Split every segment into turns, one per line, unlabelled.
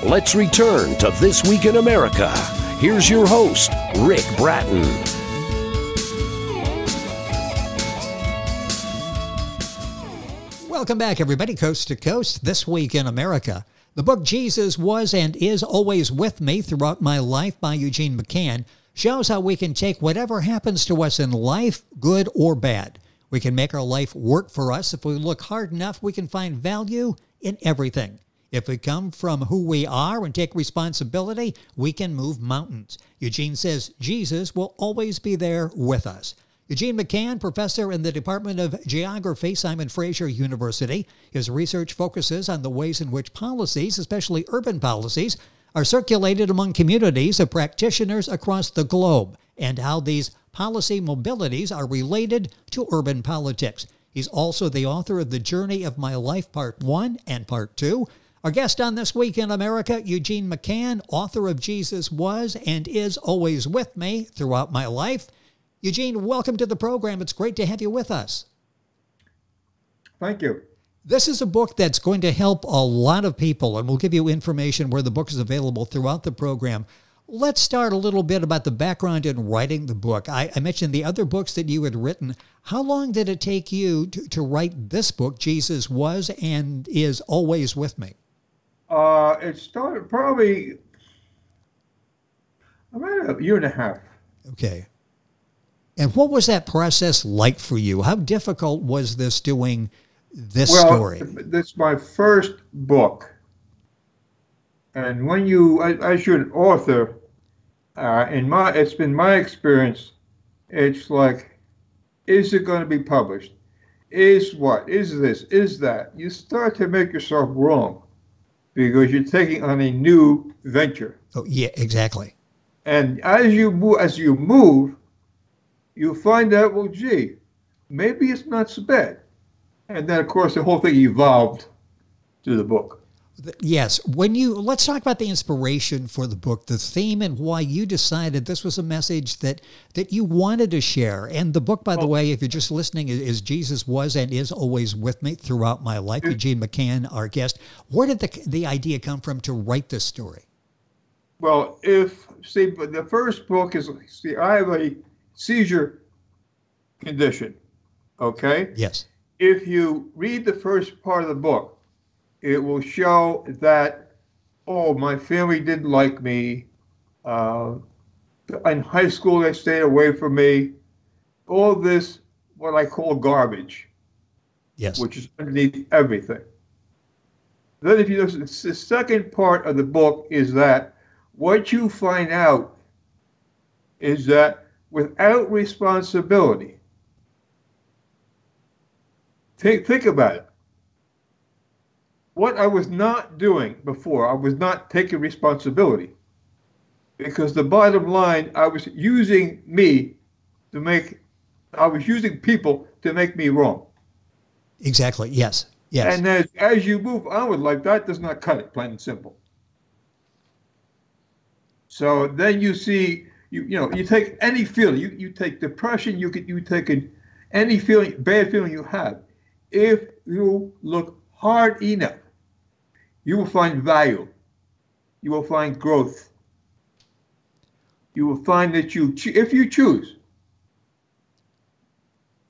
Let's return to This Week in America. Here's your host, Rick Bratton.
Welcome back, everybody, coast to coast, This Week in America. The book Jesus Was and Is Always With Me Throughout My Life by Eugene McCann shows how we can take whatever happens to us in life, good or bad. We can make our life work for us. If we look hard enough, we can find value in everything. If we come from who we are and take responsibility, we can move mountains. Eugene says Jesus will always be there with us. Eugene McCann, professor in the Department of Geography, Simon Fraser University. His research focuses on the ways in which policies, especially urban policies, are circulated among communities of practitioners across the globe and how these policy mobilities are related to urban politics. He's also the author of The Journey of My Life, Part 1 and Part 2. Our guest on This Week in America, Eugene McCann, author of Jesus Was and Is Always With Me Throughout My Life. Eugene, welcome to the program. It's great to have you with us.
Thank you.
This is a book that's going to help a lot of people, and we'll give you information where the book is available throughout the program. Let's start a little bit about the background in writing the book. I mentioned the other books that you had written. How long did it take you to write this book, Jesus Was and Is Always With Me?
It started probably about a year and a half.
Okay. And what was that process like for you? How difficult was this doing this story?
This is my first book. And when you, as you're an author, it's been my experience, it's like, is it going to be published? Is what? Is this? Is that? You start to make yourself wrong because you're taking on a new venture.
Oh, yeah, exactly.
And as you move, you find out, well, gee, maybe it's not so bad. And then, of course, the whole thing evolved to the book.
Yes. Let's talk about the inspiration for the book, the theme, and why you decided this was a message that you wanted to share. And the book, by the way, if you're just listening, is Jesus Was and Is Always With Me Throughout My Life. Eugene McCann, our guest. Where did the idea come from to write this story?
Well, the first book is, I have a seizure condition, okay?
Yes.
If you read the first part of the book, it will show that, my family didn't like me. In high school, they stayed away from me. All this, what I call garbage.
Yes.
Which is underneath everything. Then if you notice, the second part of the book is that what you find out is that without responsibility, think about it. What I was not doing before, I was not taking responsibility. Because the bottom line, I was using people to make me wrong.
Exactly, yes. Yes.
And as you move on with life, that does not cut it, plain and simple. So then you see, you take any feeling, you take depression, you take any feeling, bad feeling you have. If you look hard enough, you will find value. You will find growth. You will find that if you choose,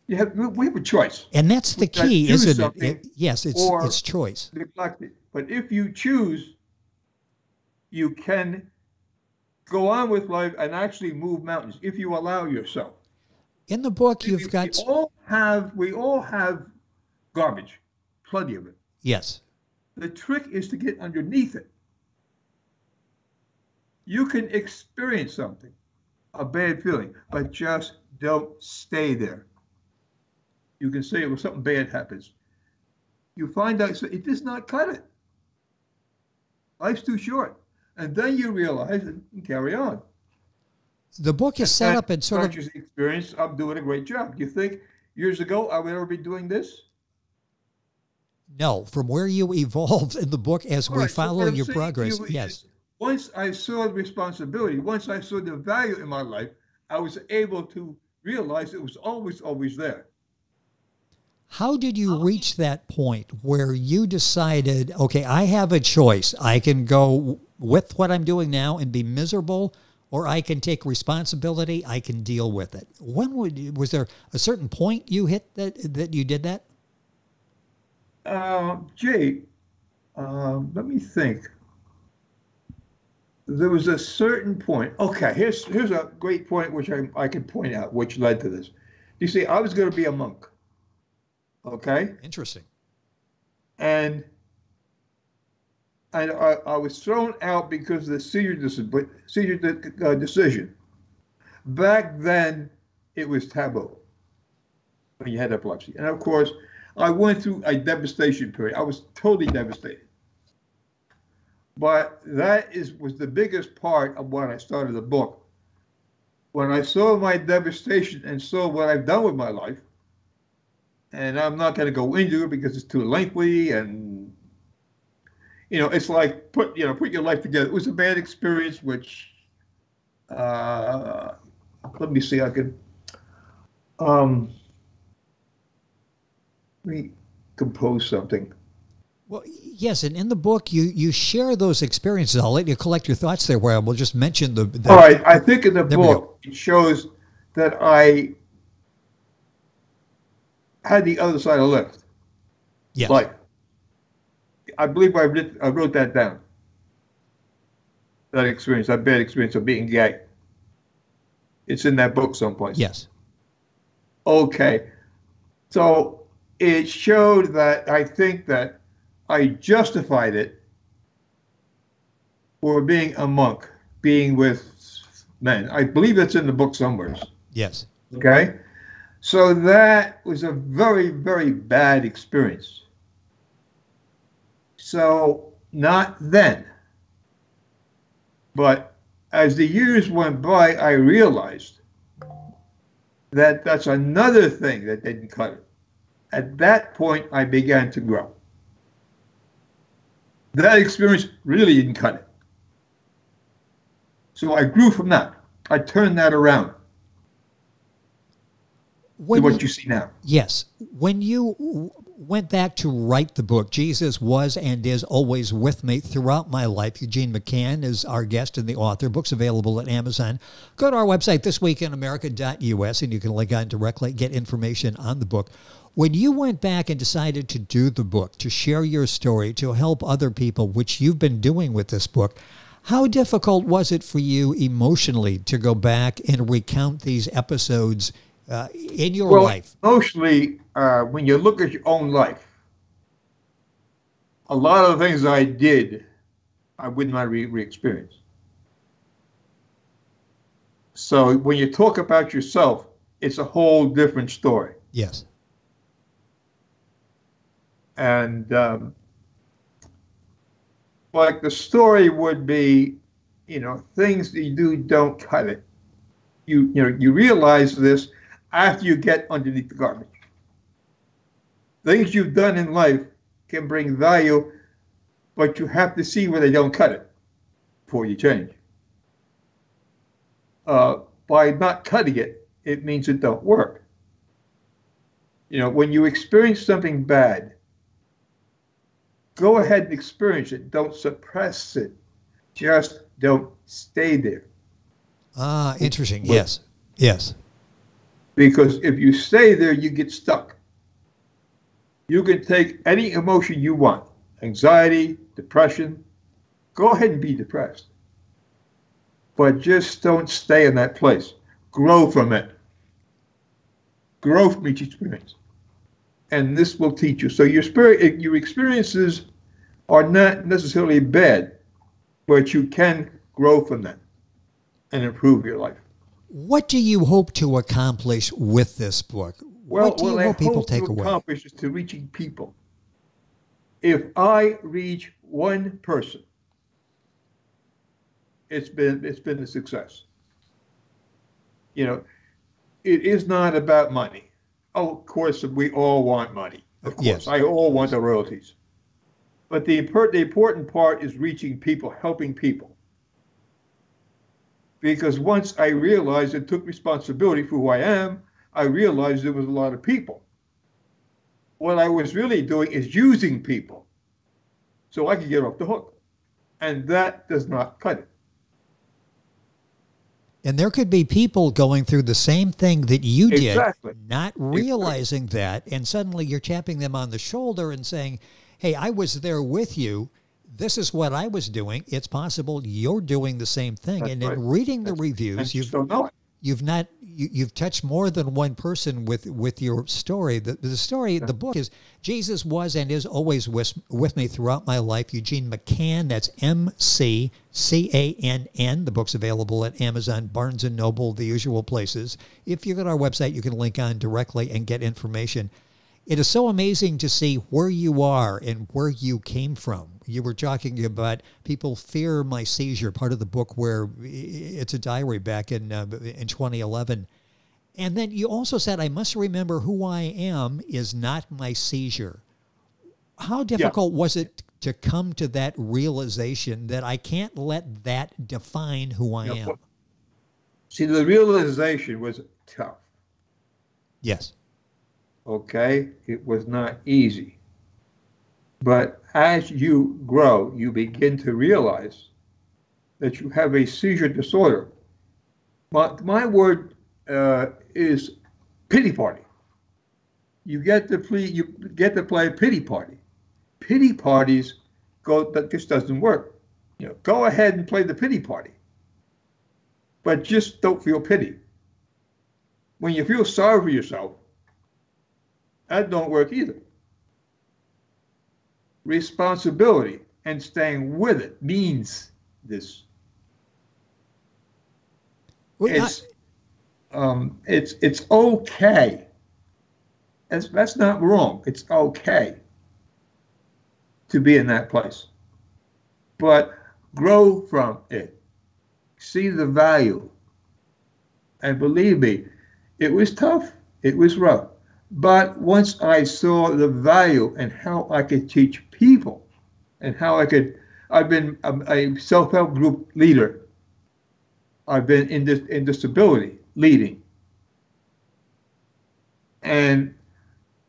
we have a choice.
And that's the key, isn't it? Yes, it's choice.
Neglect it. But if you choose, you can go on with life and actually move mountains if you allow yourself.
In the book, you've got...
We all have garbage, plenty of it.
Yes.
The trick is to get underneath it. You can experience something, a bad feeling, but just don't stay there. You can say, well, something bad happens. You find out it does not cut it. Life's too short. And then you realize and carry on.
The book is set up in sort of...
experience, I'm doing a great job. Do you think years ago I would ever be doing this?
No, from where you evolved in the book as we follow your progress, yes.
Once I saw the responsibility, once I saw the value in my life, I was able to realize it was always there.
How did you reach that point where you decided, okay, I have a choice. I can go with what I'm doing now and be miserable, or I can take responsibility. I can deal with it. Was there a certain point you hit that you did that?
Jay, let me think. There was a certain point. Okay, here's a great point which I can point out, which led to this. You see, I was going to be a monk. Okay.
Interesting.
And I was thrown out because of the seizure decision. Back then, it was taboo when you had epilepsy. And of course, I went through a devastation period. I was totally devastated. But that was the biggest part of when I started the book. When I saw my devastation and saw what I've done with my life, and I'm not going to go into it because it's too lengthy, and it's like put your life together. It was a bad experience, which let me see, I could recompose something.
Well, yes, and in the book you share those experiences. I'll let you collect your thoughts there, where we'll just mention the
all right, I think in the book it shows that I had the other side of the lift.
Yes.
Life. I believe I wrote that down. That experience, that bad experience of being gay. It's in that book someplace.
Yes.
Okay. So it showed that I think that I justified it for being a monk, being with men. I believe it's in the book somewhere.
Yes.
Okay. So that was a very, very bad experience. So not then, but as the years went by, I realized that that's another thing that didn't cut it. At that point, I began to grow. That experience really didn't cut it. So I grew from that. I turned that around to what you see now.
Yes. When you went back to write the book, Jesus Was and Is Always With Me Throughout My Life, Eugene McCann is our guest and the author. Book's available at Amazon. Go to our website, thisweekinamerica.us, and you can link on directly, get information on the book. When you went back and decided to do the book, to share your story, to help other people, which you've been doing with this book, how difficult was it for you emotionally to go back and recount these episodes in your life?
Emotionally, when you look at your own life, a lot of the things I did, I would not re-experience. So when you talk about yourself, it's a whole different story.
Yes.
And like the story would be, things that you do don't cut it. You realize this after you get underneath the garbage. Things you've done in life can bring value, but you have to see where they don't cut it before you change. By not cutting it, it means it don't work. When you experience something bad, go ahead and experience it. Don't suppress it. Just don't stay there.
Ah, interesting. Yes. Yes.
Because if you stay there, you get stuck. You can take any emotion you want, anxiety, depression. Go ahead and be depressed. But just don't stay in that place. Grow from it. Grow from each experience. And this will teach you. So your experiences are not necessarily bad, but you can grow from them and improve your life.
What do you hope to accomplish with this book? What do you hope people take away?
Accomplish is to reaching people. If I reach one person, it's been a success. It is not about money. Oh, of course, we all want money. Of course, yes. I all want the royalties. But the important part is reaching people, helping people. Because once I realized and took responsibility for who I am, I realized there was a lot of people. What I was really doing is using people so I could get off the hook. And that does not cut it.
And there could be people going through the same thing that you did,
Exactly.
not realizing that, and suddenly you're tapping them on the shoulder and saying, hey, I was there with you. This is what I was doing. It's possible you're doing the same thing.
That's
and
right.
in reading the
And
reviews,
you still know it.
you've touched more than one person with your story. The story, the book is Jesus was and is always with me throughout my life. Eugene McCann, that's McCann. The book's available at Amazon, Barnes & Noble, the usual places. If you go to our website, you can link on directly and get information. It is so amazing to see where you are and where you came from. You were talking about people fear my seizure, part of the book where it's a diary back in 2011. And then you also said, I must remember who I am is not my seizure. How difficult was it to come to that realization that I can't let that define who I am?
See, the realization was tough.
Yes.
Okay? It was not easy. But as you grow, you begin to realize that you have a seizure disorder. My word is pity party. You get to play pity party. Pity parties that just doesn't work. Go ahead and play the pity party, but just don't feel pity. When you feel sorry for yourself, that don't work either. Responsibility and staying with it means this. It's okay. That's not wrong. It's okay to be in that place, but grow from it. See the value, and believe me, it was tough. It was rough. But once I saw the value and how I could teach people and how I've been a self-help group leader. I've been in disability leading. And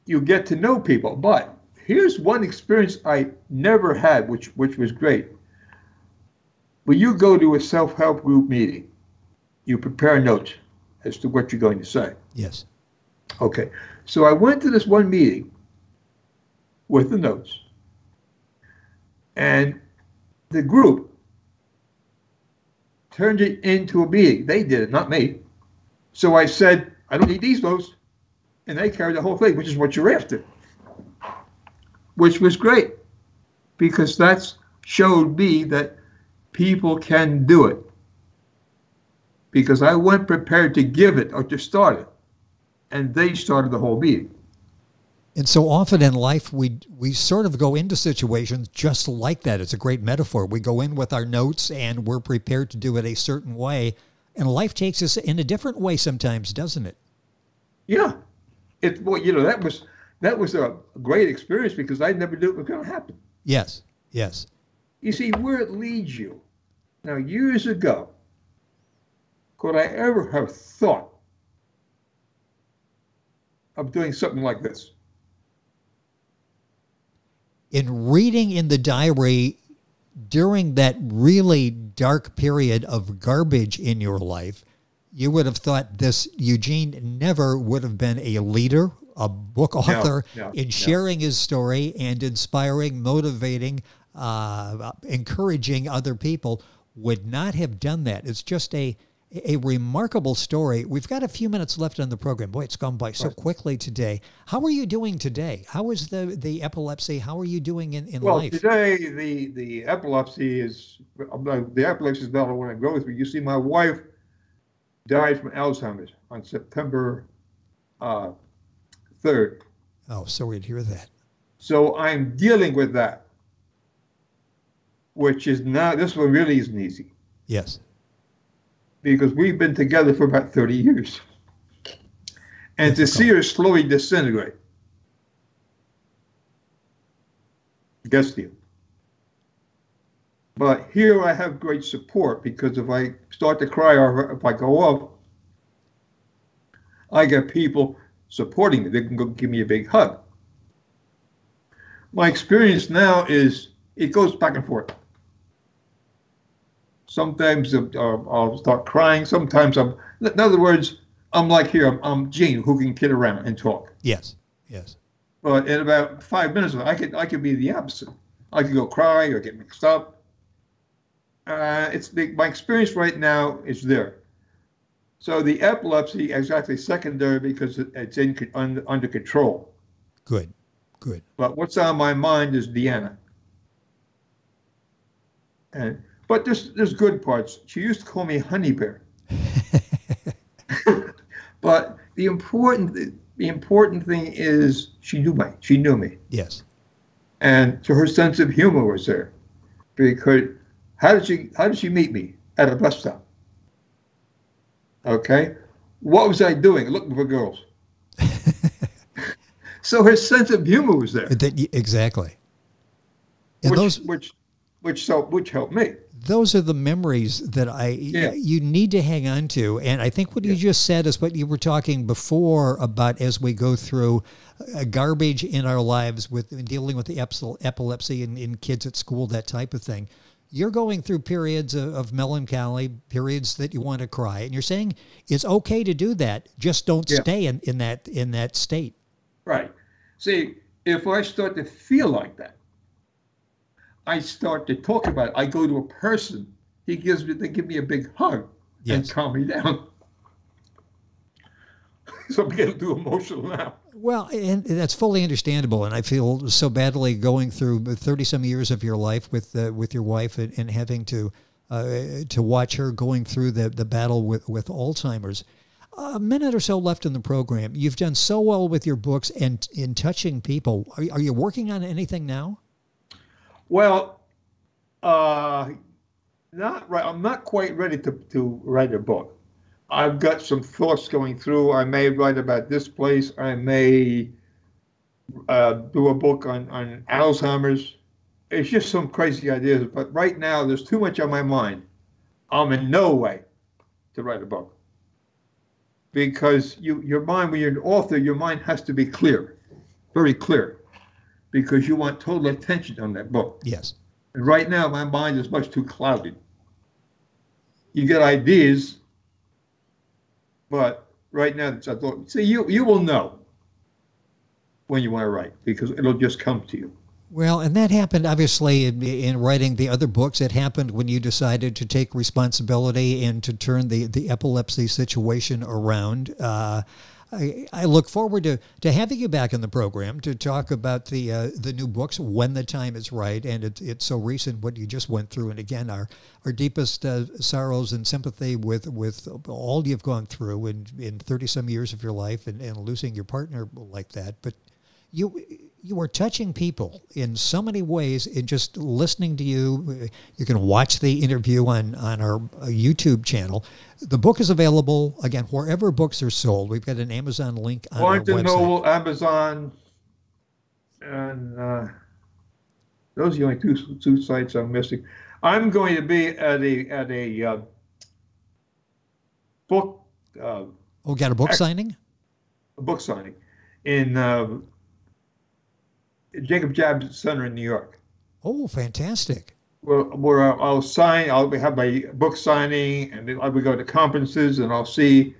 you get to know people. But here's one experience I never had, which was great. When you go to a self-help group meeting, you prepare notes as to what you're going to say.
Yes.
Okay. So I went to this one meeting with the notes, and the group turned it into a meeting. They did it, not me. So I said, I don't need these notes. And they carried the whole thing, which is what you're after. Which was great, because that showed me that people can do it. Because I went prepared to give it or to start it. And they started the whole meeting.
And so often in life, we sort of go into situations just like that. It's a great metaphor. We go in with our notes and we're prepared to do it a certain way. And life takes us in a different way sometimes, doesn't it?
Yeah. That was a great experience because I never knew it was going to happen.
Yes, yes.
You see, where it leads you. Now, years ago, could I ever have thought of doing something like this?
In reading in the diary during that really dark period of garbage in your life, you would have thought this Eugene never would have been a leader, a book author, in sharing his story and inspiring, motivating, encouraging other people. Would not have done that. It's just a remarkable story. We've got a few minutes left on the program. Boy, it's gone by so quickly today. How are you doing today? How is the epilepsy? How are you doing in life?
Well, today the epilepsy is not the one I go through. You see, my wife died from Alzheimer's on September 3rd.
Oh, sorry to hear that.
So I'm dealing with that, which is not, this one really isn't easy.
Yes.
Because we've been together for about 30 years. And to see her slowly disintegrate gets to you. But here I have great support, because if I start to cry or if I go off, I get people supporting me. They can go give me a big hug. My experience now is it goes back and forth. Sometimes I'll start crying. Sometimes in other words, I'm like here, I'm Gene, who can kid around and talk.
Yes, yes.
But in about 5 minutes, I could be the opposite. I could go cry or get mixed up. My experience right now is there. So the epilepsy is actually secondary because it's under control.
Good, good.
But what's on my mind is Deanna. But there's good parts. She used to call me Honey Bear. But the important thing is she knew me.
Yes.
And so her sense of humor was there. Because how did she meet me? At a bus stop. Okay? What was I doing? Looking for girls. So her sense of humor was there.
Exactly. And
which helped me.
Those are the memories that you need to hang on to. And I think what you just said is what you were talking before about as we go through garbage in our lives with dealing with the epilepsy in kids at school, that type of thing. You're going through periods of melancholy, periods that you want to cry. And you're saying it's okay to do that. Just don't stay in that state. Right.
See, if I start to feel like that, I start to talk about it. I go to a person. They give me a big hug and calm me down. So I'm getting too emotional now.
Well, and that's fully understandable. And I feel so badly going through 30-some years of your life with your wife and having to watch her going through the battle with Alzheimer's. A minute or so left in the program. You've done so well with your books and in touching people. Are you working on anything now?
Well, not right. I'm not quite ready to write a book. I've got some thoughts going through. I may write about this place. I may do a book on Alzheimer's. It's just some crazy ideas. But right now, there's too much on my mind. I'm in no way to write a book. Because your mind, when you're an author, your mind has to be clear, very clear, because you want total attention on that book.
Yes.
And right now, my mind is much too clouded. You get ideas, but right now, it's a thought. See, you will know when you want to write, because it'll just come to you.
Well, and that happened, obviously, in writing the other books. It happened when you decided to take responsibility and to turn the epilepsy situation around. I look forward to having you back in the program to talk about the new books when the time is right. And it's so recent what you just went through. And again, our deepest sorrows and sympathy with all you've gone through in 30-some years of your life and losing your partner like that. But you are touching people in so many ways in just listening to you. You can watch the interview on our YouTube channel. The book is available, again, wherever books are sold. We've got an Amazon link on our website.
Barnes & Noble, Amazon, and those are the only two sites I'm missing. I'm going to be at a book.
Got a book signing?
A book signing in Jacob Jabs Center in New York.
Oh, fantastic.
Where I'll have my book signing, and then I will go to conferences, and I'll see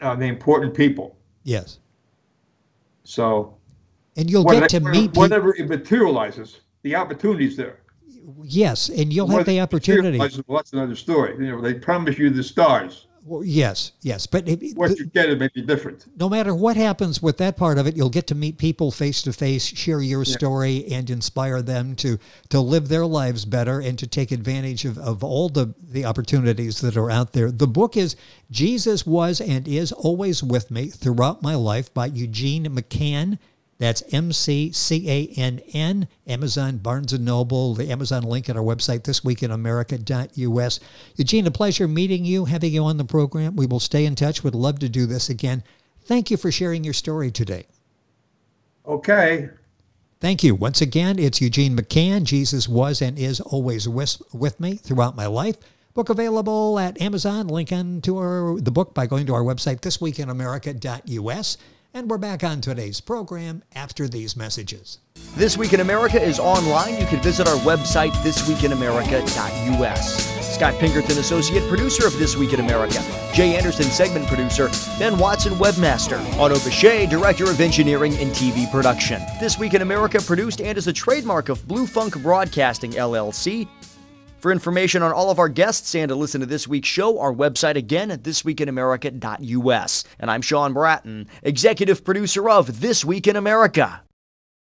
the important people.
Yes.
So.
And you'll get to meet people.
Whatever it materializes, the opportunity's there.
Yes, and you'll have the opportunity.
Well, that's another story. They promise you the stars.
Well, yes. But
what you get it may be different.
No matter what happens with that part of it, you'll get to meet people face to face, share your story, and inspire them to live their lives better and to take advantage of all the opportunities that are out there. The book is Jesus Was and Is Always With Me Throughout My Life by Eugene McCann. That's McCann, Amazon, Barnes & Noble, the Amazon link at our website, thisweekinamerica.us. Eugene, a pleasure meeting you, having you on the program. We will stay in touch. Would love to do this again. Thank you for sharing your story today.
Okay.
Thank you. Once again, it's Eugene McCann. Jesus was and is always with me throughout my life. Book available at Amazon. Link on to the book by going to our website, thisweekinamerica.us. And we're back on today's program after these messages.
This Week in America is online. You can visit our website, thisweekinamerica.us. Scott Pinkerton, Associate Producer of This Week in America. Jay Anderson, Segment Producer. Ben Watson, Webmaster. Otto Bechet, Director of Engineering and TV Production. This Week in America produced and is a trademark of Blue Funk Broadcasting, LLC. For information on all of our guests and to listen to this week's show, our website again at thisweekinamerica.us. And I'm Sean Bratton, Executive Producer of This Week in America.